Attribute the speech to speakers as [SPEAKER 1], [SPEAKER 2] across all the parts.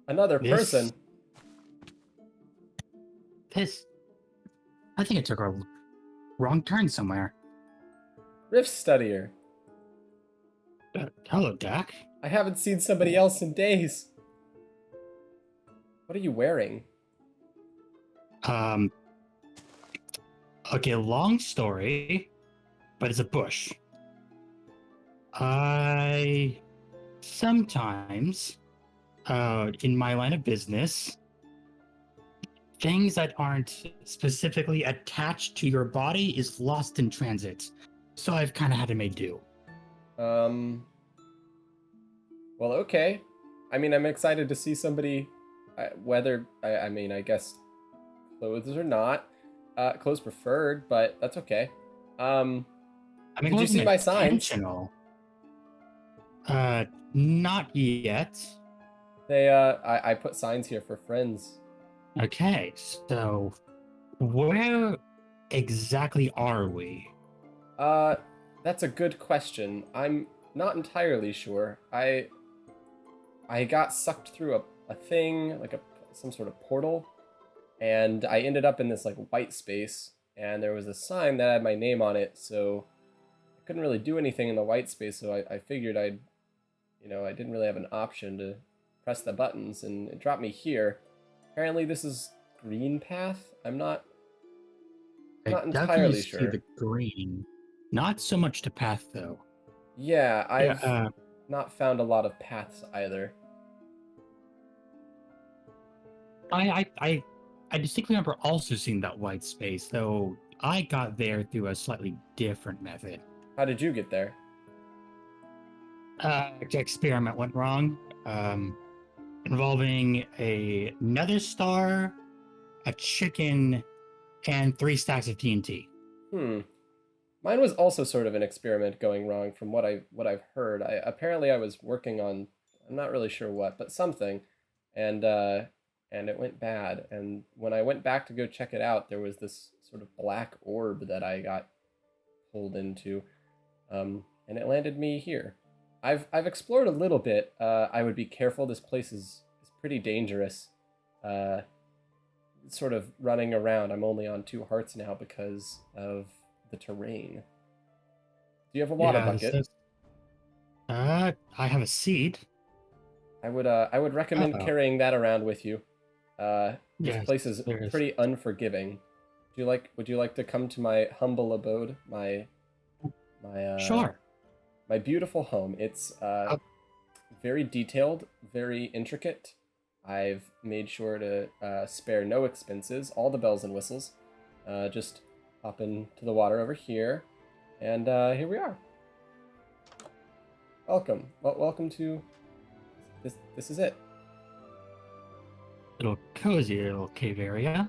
[SPEAKER 1] Another
[SPEAKER 2] This,
[SPEAKER 1] person.
[SPEAKER 2] this, I think it took a wrong turn somewhere.
[SPEAKER 1] RiftStudier.
[SPEAKER 2] Hello, Doc.
[SPEAKER 1] I haven't seen somebody else in days. What are you wearing?
[SPEAKER 2] Um, okay, long story, but it's a bush. I sometimes, in my line of business, things that aren't specifically attached to your body is lost in transit. So I've kind of had to make do.
[SPEAKER 1] Um, well, okay. I mean, I'm excited to see somebody, whether, I mean, I guess clothes or not. Clothes preferred, but that's okay. Um,
[SPEAKER 2] I mean, it
[SPEAKER 1] did you see
[SPEAKER 2] wasn't
[SPEAKER 1] my signs?
[SPEAKER 2] intentional. Uh, Not yet.
[SPEAKER 1] I put signs here for friends.
[SPEAKER 2] Okay, so where exactly are we?
[SPEAKER 1] Uh, that's a good question. I'm not entirely sure. I got sucked through a thing, like some sort of portal, and I ended up in this like white space, and there was a sign that had my name on it, so I couldn't really do anything in the white space, so I figured I didn't really have an option to press the buttons, and it dropped me here. Apparently this is green path. I'm not
[SPEAKER 2] I
[SPEAKER 1] not
[SPEAKER 2] definitely
[SPEAKER 1] entirely
[SPEAKER 2] see
[SPEAKER 1] sure.
[SPEAKER 2] the green. Not so much to path, though.
[SPEAKER 1] Yeah,
[SPEAKER 2] Yeah,
[SPEAKER 1] I've not found a lot of paths either.
[SPEAKER 2] I, I, I, I distinctly remember also seeing that white space, though I got there through a slightly different method.
[SPEAKER 1] How did you get there?
[SPEAKER 2] The experiment went wrong, involving a nether star, a chicken, and 3 stacks of TNT.
[SPEAKER 1] Hmm. Mine was also sort of an experiment going wrong from what I've heard. I was working on, I'm not really sure what, but something, and and it went bad. And when I went back to go check it out, there was this sort of black orb that I got pulled into, and it landed me here. I've explored a little bit. I would be careful. This place is pretty dangerous. Uh, Sort of running around. I'm only on 2 hearts now because of the terrain. Do you have a water
[SPEAKER 2] Yeah, this
[SPEAKER 1] bucket?
[SPEAKER 2] is. I have a seed.
[SPEAKER 1] I would recommend
[SPEAKER 2] Oh,
[SPEAKER 1] carrying that around with you. This
[SPEAKER 2] yes,
[SPEAKER 1] place is
[SPEAKER 2] there's.
[SPEAKER 1] pretty unforgiving. Would you like to come to my humble abode, my
[SPEAKER 2] Sure.
[SPEAKER 1] my beautiful home? It's
[SPEAKER 2] Uh,
[SPEAKER 1] very detailed, very intricate. I've made sure to spare no expenses, all the bells and whistles. Just hop into the water over here, and here we are. Welcome. Welcome to this. This is it.
[SPEAKER 2] Little cozy little cave area.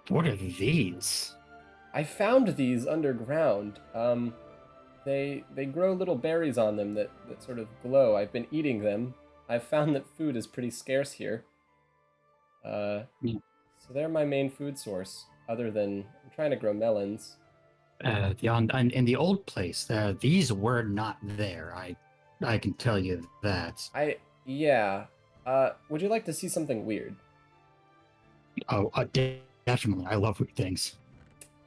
[SPEAKER 2] What are these?
[SPEAKER 1] I found these underground. They grow little berries on them that sort of glow. I've been eating them. I've found that food is pretty scarce here. Uh,
[SPEAKER 2] Hmm.
[SPEAKER 1] so they're my main food source. Other than I'm trying to grow melons.
[SPEAKER 2] In the old place, these were not there. I can tell you that.
[SPEAKER 1] Yeah. Would you like to see something weird?
[SPEAKER 2] Oh, definitely. I love weird things.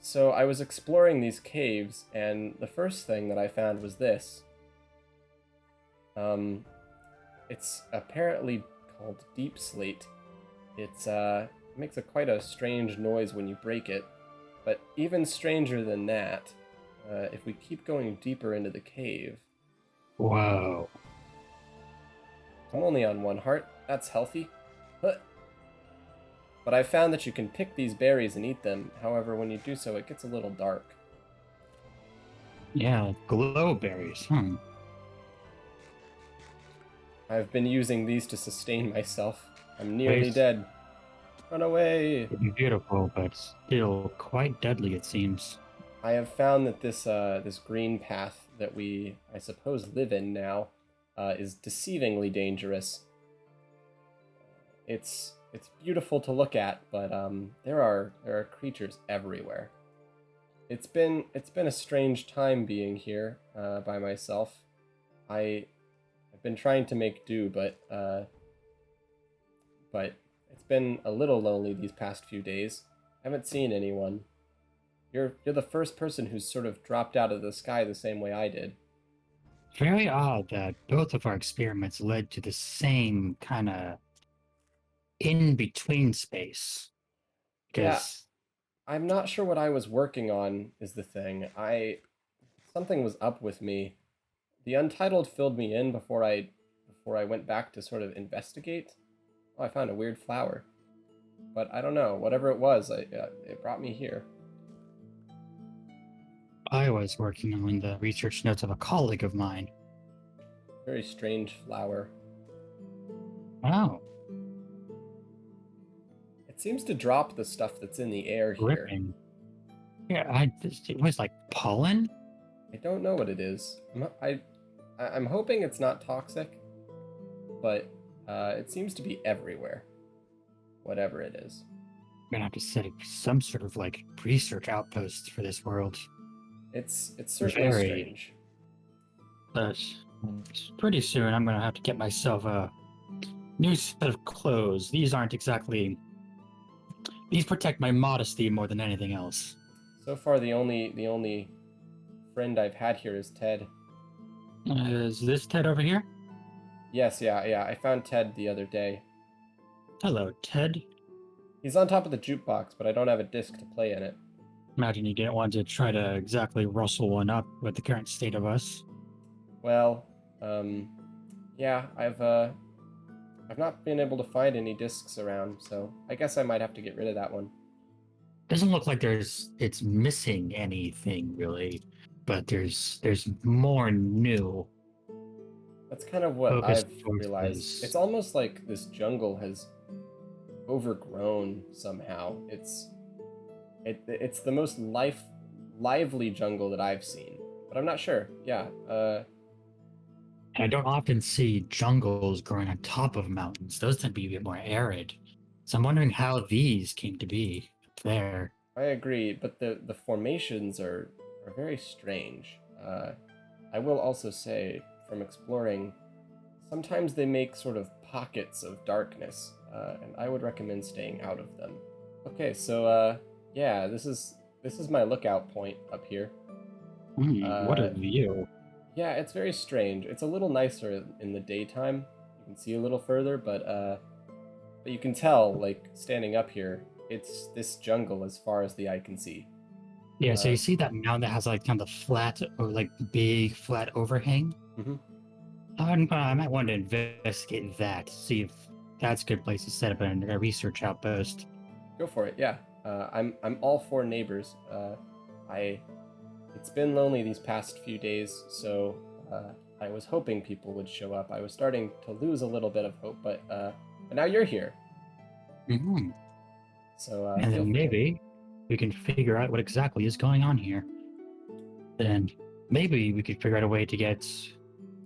[SPEAKER 1] So I was exploring these caves, and the first thing that I found was this. Um, it's apparently called deep slate. It makes quite a strange noise when you break it, but even stranger than that, if we keep going deeper into the cave,
[SPEAKER 2] Whoa.
[SPEAKER 1] I'm only on 1 heart. That's healthy. Huh. But I found that you can pick these berries and eat them. However, when you do so, it gets a little dark.
[SPEAKER 2] Yeah, glow berries. Hmm.
[SPEAKER 1] I've been using these to sustain myself. I'm nearly
[SPEAKER 2] Tastes
[SPEAKER 1] dead. Run away!
[SPEAKER 2] beautiful, but still quite deadly, it seems.
[SPEAKER 1] I have found that this green path that we, I suppose, live in now, is deceivingly dangerous. It's beautiful to look at, but there are creatures everywhere. It's been a strange time being here by myself. I've been trying to make do, but but it's been a little lonely these past few days. I haven't seen anyone. You're the first person who's sort of dropped out of the sky the same way I did.
[SPEAKER 2] Very odd that both of our experiments led to the same kind of in between space.
[SPEAKER 1] Yeah,
[SPEAKER 2] Because
[SPEAKER 1] I'm not sure what I was working on is the thing. I Something was up with me. The Untitled filled me in before I went back to sort of investigate. Oh, I found a weird flower. But I don't know. Whatever it was, it brought me here.
[SPEAKER 2] I was working on the research notes of a colleague of mine.
[SPEAKER 1] Very strange flower.
[SPEAKER 2] Oh,
[SPEAKER 1] It seems to drop the stuff that's in the air here.
[SPEAKER 2] gripping. Yeah, it was like pollen.
[SPEAKER 1] I don't know what it is. I'm hoping it's not toxic, but it seems to be everywhere. Whatever it is.
[SPEAKER 2] I'm gonna have to set up some sort of like research outpost for this world.
[SPEAKER 1] It's certainly
[SPEAKER 2] Very.
[SPEAKER 1] strange.
[SPEAKER 2] But pretty soon, I'm gonna have to get myself a new set of clothes. These aren't exactly. These protect my modesty more than anything else.
[SPEAKER 1] So far, the only friend I've had here is Ted.
[SPEAKER 2] Is this Ted over here?
[SPEAKER 1] Yes, yeah. I found Ted the other day.
[SPEAKER 2] Hello, Ted.
[SPEAKER 1] He's on top of the jukebox, but I don't have a disc to play in it.
[SPEAKER 2] Imagine you didn't want to try to exactly rustle one up with the current state of us.
[SPEAKER 1] Well, yeah, I've not been able to find any discs around, so I guess I might have to get rid of that one.
[SPEAKER 2] Doesn't look like it's missing anything really, but there's more new.
[SPEAKER 1] That's kind of what
[SPEAKER 2] Focus
[SPEAKER 1] I've
[SPEAKER 2] towards
[SPEAKER 1] realized.
[SPEAKER 2] this.
[SPEAKER 1] It's almost like this jungle has overgrown somehow. It's the most lively jungle that I've seen, but I'm not sure. Yeah,
[SPEAKER 2] And I don't often see jungles growing on top of mountains. Those tend to be a bit more arid. So I'm wondering how these came to be up there.
[SPEAKER 1] I agree, but the formations are very strange. I will also say, from exploring, sometimes they make sort of pockets of darkness, and I would recommend staying out of them. Okay, so yeah, this is my lookout point up here.
[SPEAKER 2] What a
[SPEAKER 1] Uh,
[SPEAKER 2] view.
[SPEAKER 1] yeah, it's very strange. It's a little nicer in the daytime. You can see a little further, but you can tell, like standing up here, it's this jungle as far as the eye can see.
[SPEAKER 2] Yeah, so
[SPEAKER 1] Uh,
[SPEAKER 2] you see that mountain that has like kind of flat or like big flat overhang?
[SPEAKER 1] mhm.
[SPEAKER 2] I might want to investigate that, see if that's a good place to set up a research outpost.
[SPEAKER 1] Go for it. Yeah, I'm all for neighbors. I It's been lonely these past few days, so I was hoping people would show up. I was starting to lose a little bit of hope, but now you're here,
[SPEAKER 2] Hmm.
[SPEAKER 1] so
[SPEAKER 2] And
[SPEAKER 1] feel
[SPEAKER 2] then
[SPEAKER 1] free.
[SPEAKER 2] maybe we can figure out what exactly is going on here. Then maybe we could figure out a way to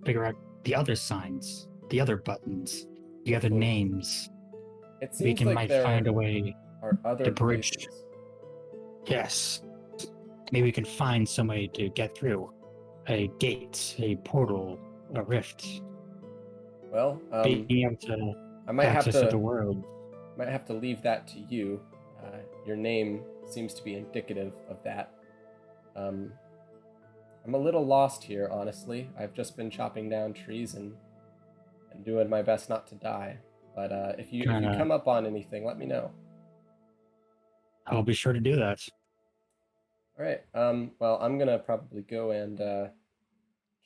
[SPEAKER 2] figure out the other signs, the other buttons, the other
[SPEAKER 1] Hopefully,
[SPEAKER 2] names.
[SPEAKER 1] it
[SPEAKER 2] We
[SPEAKER 1] seems
[SPEAKER 2] can
[SPEAKER 1] like
[SPEAKER 2] might find
[SPEAKER 1] there
[SPEAKER 2] a way
[SPEAKER 1] are other
[SPEAKER 2] to bridge.
[SPEAKER 1] places.
[SPEAKER 2] Yes. Maybe we can find some way to get through. A gate, a portal, a rift.
[SPEAKER 1] Well,
[SPEAKER 2] Being able to
[SPEAKER 1] I might have
[SPEAKER 2] access to the
[SPEAKER 1] to
[SPEAKER 2] world.
[SPEAKER 1] leave that to you. Your name seems to be indicative of that. Um, I'm a little lost here, honestly. I've just been chopping down trees and doing my best not to die. But if you
[SPEAKER 2] Kinda,
[SPEAKER 1] come up on anything, let me know.
[SPEAKER 2] I'll be sure to do that.
[SPEAKER 1] All right. Well, I'm gonna probably go and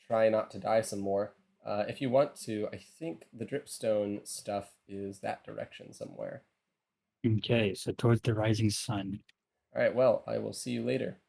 [SPEAKER 1] try not to die some more. If you want to, I think the dripstone stuff is that direction somewhere.
[SPEAKER 2] Okay, so towards the rising sun.
[SPEAKER 1] All right. Well, I will see you later.